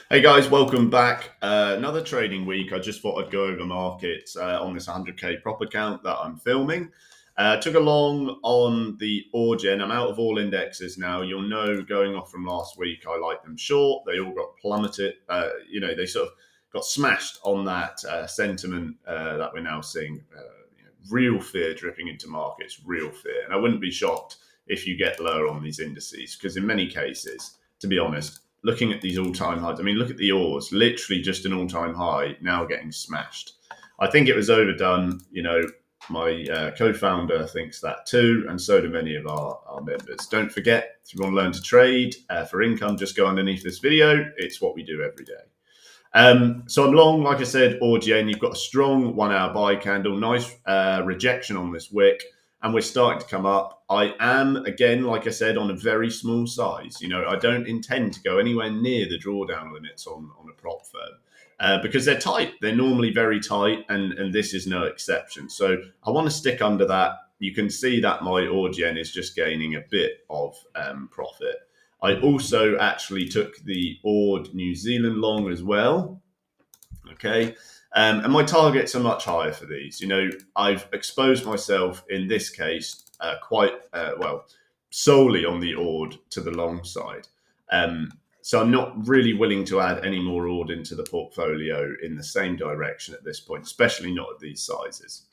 Hey guys, welcome back. Another trading week. I just thought I'd go over markets on this 100k prop account that I'm filming. Took along on the Origin. I'm out of all indexes now. You'll know going off from last week, I like them short. They all got plummeted. They sort of got smashed on that sentiment that we're now seeing. Real fear dripping into markets, real fear. And I wouldn't be shocked if you get lower on these indices because in many cases, to be honest, looking at these all-time highs, I mean, look at the ores, literally just an all-time high, now getting smashed. I think it was overdone. My co-founder thinks that too, and so do many of our members. Don't forget, if you want to learn to trade for income, just go underneath this video. It's what we do every day. So I'm long, like I said, Origin. You've got a strong 1 hour buy candle, nice rejection on this wick, and we're starting to come up. I am, again, like I said, on a very small size. I don't intend to go anywhere near the drawdown limits on a prop firm because they're tight. They're normally very tight, and this is no exception. So I want to stick under that. You can see that my Origin is just gaining a bit of profit. I also actually took the Ord New Zealand long as well. Okay. And my targets are much higher for these. I've exposed myself in this case quite well, solely on the Ord to the long side. So I'm not really willing to add any more Ord into the portfolio in the same direction at this point, especially not at these sizes.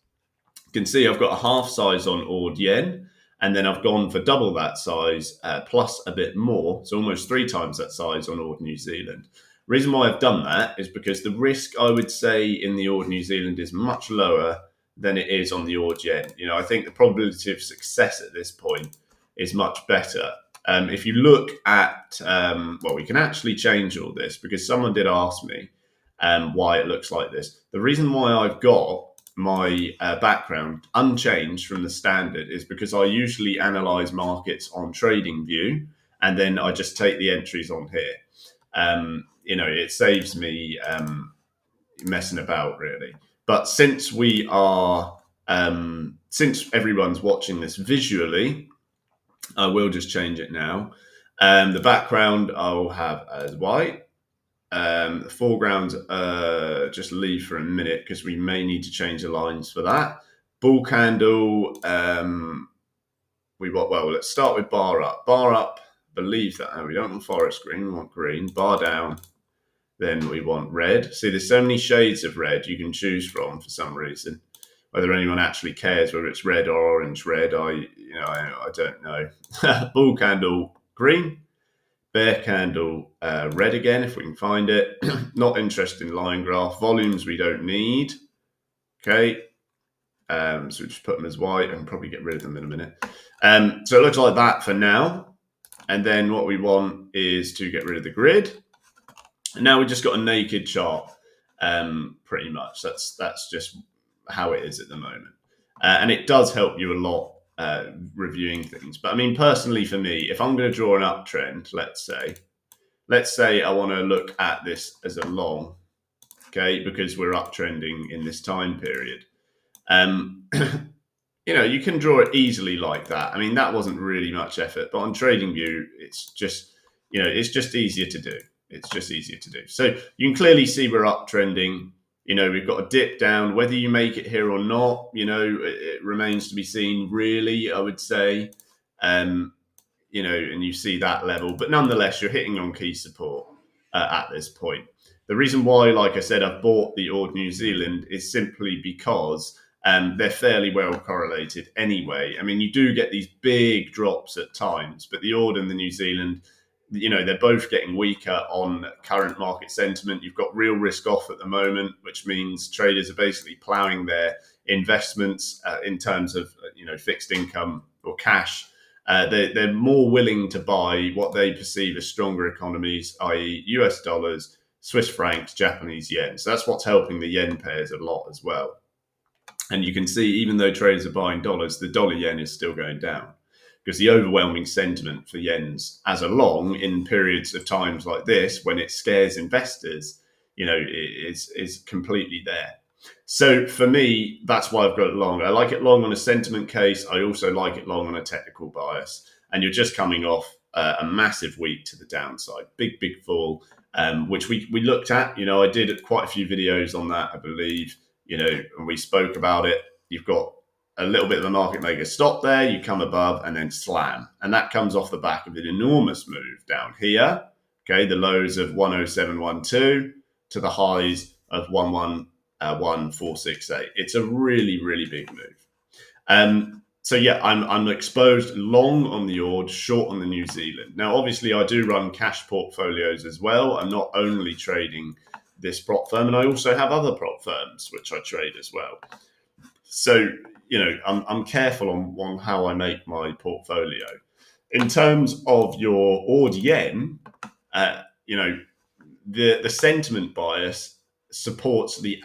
You can see I've got a half size on Ord Yen, and then I've gone for double that size plus a bit more, so almost 3 times that size on Ord New Zealand. Reason why I've done that is because the risk, I would say, in the Ord New Zealand is much lower than it is on the Ord Yen. I think the probability of success at this point is much better. If you look at, we can actually change all this because someone did ask me why it looks like this. The reason why I've got my background unchanged from the standard is because I usually analyze markets on TradingView and then I just take the entries on here. It saves me messing about really. But since since everyone's watching this visually, I will just change it now. The background I'll have as white. The foreground, just leave for a minute because we may need to change the lines for that. Bull candle, let's start with bar up. Bar up, believe that. We don't want forest green, we want green. Bar down, then we want red. See, there's so many shades of red you can choose from for some reason. Whether anyone actually cares whether it's red or orange red, I don't know. Bull candle, green. Bear candle, red again, if we can find it. Not interested in line graph. Volumes we don't need. Okay. So we just put them as white and probably get rid of them in a minute. So it looks like that for now. And then what we want is to get rid of the grid. And now we've just got a naked chart, pretty much. That's just how it is at the moment. And it does help you a lot reviewing things. But I mean, personally for me, if I'm going to draw an uptrend, let's say I want to look at this as a long, okay, because we're uptrending in this time period. You can draw it easily like that. I mean, that wasn't really much effort, but on TradingView, it's just easier to do. It's just easier to do. So you can clearly see we're uptrending. We've got a dip down. Whether you make it here or not, it remains to be seen, really, I would say. And you see that level. But nonetheless, you're hitting on key support at this point. The reason why, like I said, I've bought the Ord New Zealand is simply because they're fairly well correlated anyway. I mean, you do get these big drops at times, but the Ord and the New Zealand, they're both getting weaker on current market sentiment. You've got real risk off at the moment, which means traders are basically plowing their investments in terms of, fixed income or cash. They're more willing to buy what they perceive as stronger economies, i.e. US dollars, Swiss francs, Japanese yen. So that's what's helping the yen pairs a lot as well. And you can see, even though traders are buying dollars, the dollar yen is still going down because the overwhelming sentiment for yens as a long in periods of times like this, when it scares investors, is completely there. So for me, that's why I've got it long. I like it long on a sentiment case. I also like it long on a technical bias. And you're just coming off a massive week to the downside, big fall, which we looked at. I did quite a few videos on that, I believe. And we spoke about it. You've got a little bit of a market maker stop there, you come above and then slam. And that comes off the back of an enormous move down here. Okay, the lows of 107.12 to the highs of 111.468. It's a really, really big move. So yeah, I'm exposed long on the AUD, short on the New Zealand. Now, obviously, I do run cash portfolios as well. I'm not only trading this prop firm, and I also have other prop firms which I trade as well. So I'm careful on how I make my portfolio. In terms of your AUD yen, the sentiment bias supports the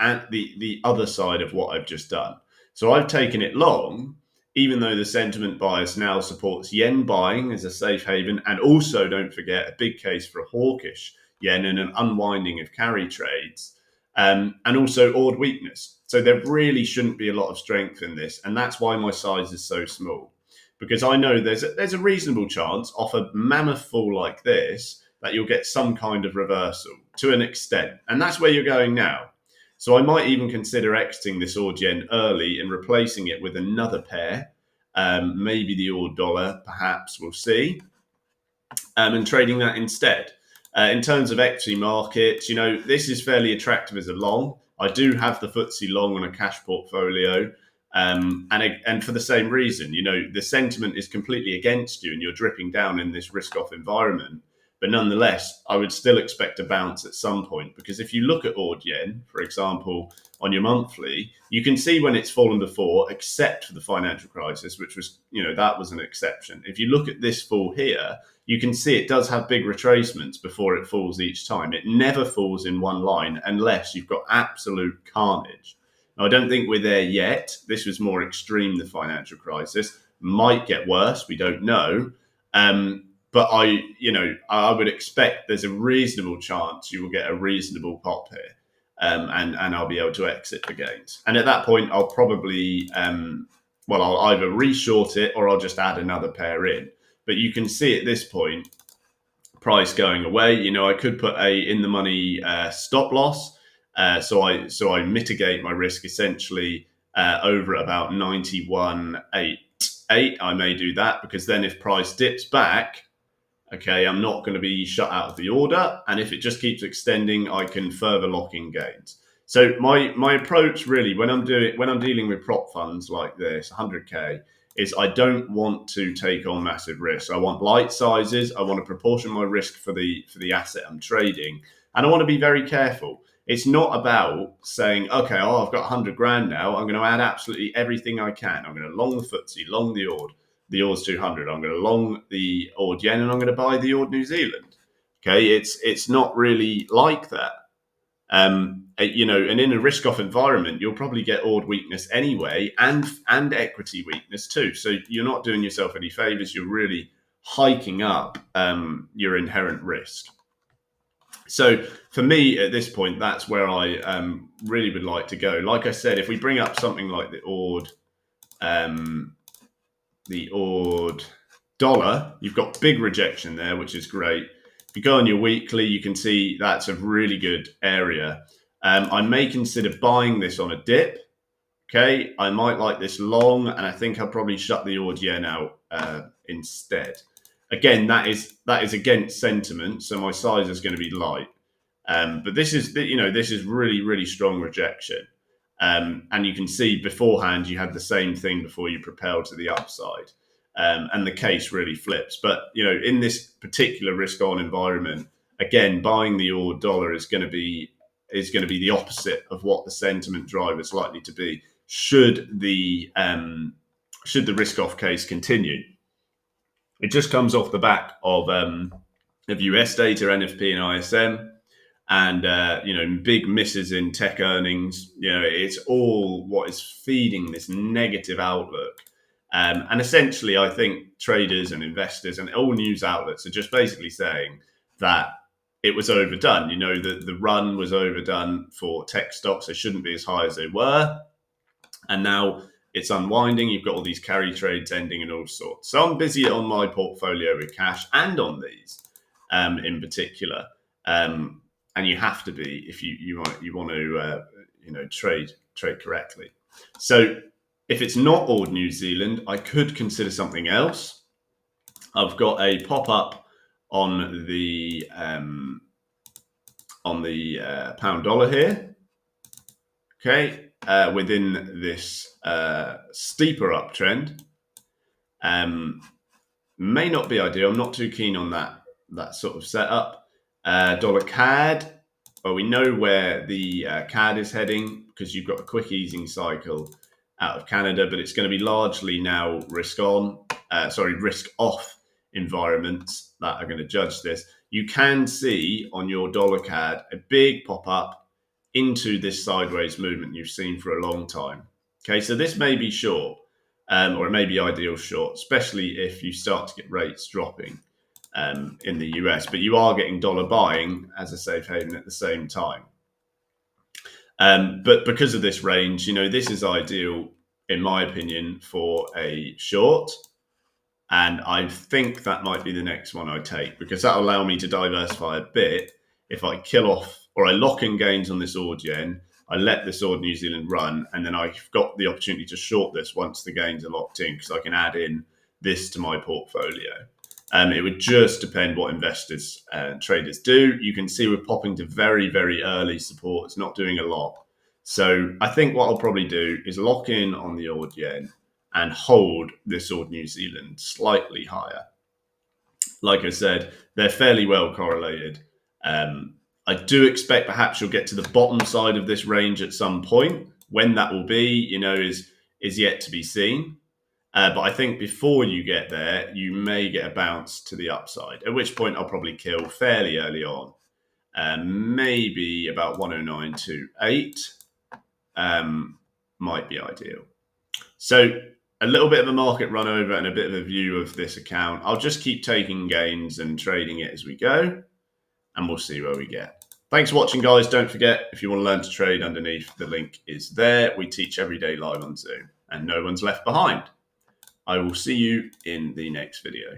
other side of what I've just done. So I've taken it long, even though the sentiment bias now supports yen buying as a safe haven, and also don't forget a big case for a hawkish yen and an unwinding of carry trades, and also AUD weakness. So there really shouldn't be a lot of strength in this, and that's why my size is so small, because I know there's a reasonable chance off a mammoth fall like this that you'll get some kind of reversal to an extent, and that's where you're going now. So I might even consider exiting this AUD yen early and replacing it with another pair, maybe the AUD dollar, perhaps, we'll see, and trading that instead. In terms of equity markets, this is fairly attractive as a long. I do have the FTSE long on a cash portfolio, and for the same reason, the sentiment is completely against you and you're dripping down in this risk-off environment. But nonetheless, I would still expect a bounce at some point, because if you look at AUD yen, for example, on your monthly, you can see when it's fallen before, except for the financial crisis, which was, that was an exception. If you look at this fall here, you can see it does have big retracements before it falls each time. It never falls in one line unless you've got absolute carnage. Now, I don't think we're there yet. This was more extreme, the financial crisis. Might get worse, we don't know. But I would expect there's a reasonable chance you will get a reasonable pop here, and I'll be able to exit the gains. And at that point, I'll probably, I'll either reshort it or I'll just add another pair in. But you can see at this point, price going away. I could put a in the money stop loss, so I mitigate my risk essentially over about 91.88. I may do that, because then if price dips back, okay, I'm not going to be shut out of the order, and if it just keeps extending, I can further lock in gains. So my approach really, when I'm dealing with prop funds like this, 100k, is I don't want to take on massive risks. I want light sizes. I want to proportion my risk for the asset I'm trading, and I want to be very careful. It's not about saying, okay, I've got 100 grand now, I'm going to add absolutely everything I can. I'm going to long the FTSE, long the AUD. The AUD's 200. I'm going to long the AUD yen, and I'm going to buy the AUD New Zealand. Okay, it's not really like that. And in a risk-off environment, you'll probably get AUD weakness anyway, and equity weakness too. So you're not doing yourself any favors. You're really hiking up your inherent risk. So for me at this point, that's where I really would like to go. Like I said, if we bring up something like the AUD dollar, you've got big rejection there, which is great. If you go on your weekly, you can see that's a really good area. I may consider buying this on a dip. Okay, I might like this long, and I think I'll probably shut the AUD yen out instead. Again, that is against sentiment, so my size is going to be light. But this is really, really strong rejection. And you can see beforehand you had the same thing before you propelled to the upside, and the case really flips. But in this particular risk-on environment, again, buying the AUD dollar is going to be the opposite of what the sentiment drive is likely to be. Should the risk-off case continue, it just comes off the back of US data, NFP, and ISM. And big misses in tech earnings. It's all what is feeding this negative outlook. And essentially, I think traders and investors and all news outlets are just basically saying that it was overdone. The run was overdone for tech stocks. They shouldn't be as high as they were. And now, it's unwinding. You've got all these carry trades ending and all sorts. So I'm busy on my portfolio with cash and on these in particular. And you have to be if you want to trade correctly. So if it's not Old New Zealand, I could consider something else. I've got a pop up on the pound dollar here. Okay, within this steeper uptrend. May not be ideal. I'm not too keen on that sort of setup. Dollar CAD. Well, we know where the CAD is heading because you've got a quick easing cycle out of Canada, but it's going to be largely now risk off environments that are going to judge this. You can see on your dollar CAD a big pop up into this sideways movement you've seen for a long time. Okay, so this may be short, or it may be ideal short, especially if you start to get rates dropping in the US, but you are getting dollar buying as a safe haven at the same time. But because of this range, this is ideal, in my opinion, for a short. And I think that might be the next one I take because that'll allow me to diversify a bit. If I kill off or I lock in gains on this Orgen, I let this Old New Zealand run, and then I've got the opportunity to short this once the gains are locked in because I can add in this to my portfolio. It would just depend what investors and traders do. You can see we're popping to very, very early support. It's not doing a lot. So I think what I'll probably do is lock in on the Old Yen and hold this Old New Zealand slightly higher. Like I said, they're fairly well correlated. I do expect perhaps you'll get to the bottom side of this range at some point. When that will be, is yet to be seen. But I think before you get there, you may get a bounce to the upside, at which point I'll probably kill fairly early on. Maybe about 109.28 might be ideal. So a little bit of a market run over and a bit of a view of this account. I'll just keep taking gains and trading it as we go, and we'll see where we get. Thanks for watching, guys. Don't forget, if you want to learn to trade underneath, the link is there. We teach every day live on Zoom, and no one's left behind. I will see you in the next video.